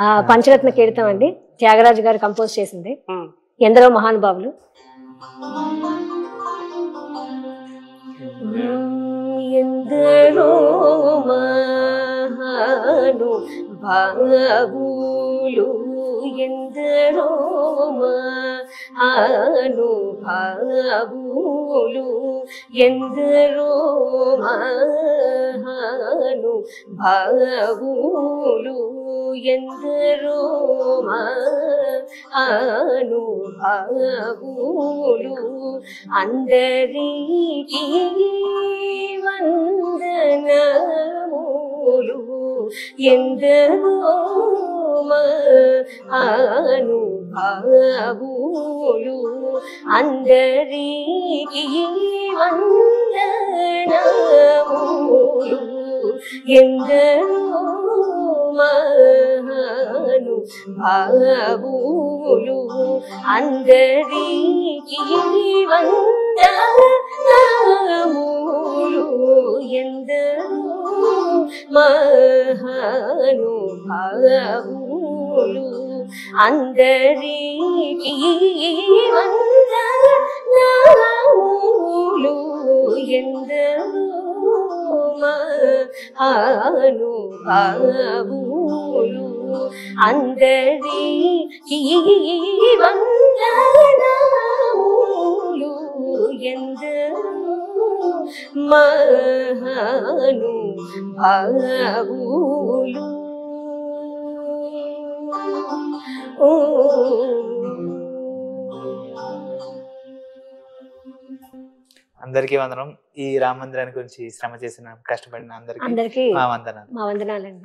పంచరత్న కీర్తం అండి, త్యాగరాజు గారు కంపోజ్ చేసింది. ఎందరో మహానుభావులు. ఎందరో మహానుభావులు, ఎందరో మహానుభావులు, ఎందరో మహానుభావులు, ఎందరో మహానుభావులు, అందరికీ వందనములు, ఎందరో మహానుభావులు, అందరికీ వందనములు, ఎందరో మహానుభావులు, అందరికీ వందనములు, ఎందరో మహానుభావులు, అందరికీ వందనములు, ఎందరో మహానుభావులు, అందరికీ వందనములు, ఎందరో మహానుభావులు. అందరికీ వందనం. ఈ రామ మందిరాన్ని గురించి శ్రమ చేసిన కష్టపడిన అందరికీ మా వందనాలు. మా వందనాలండి.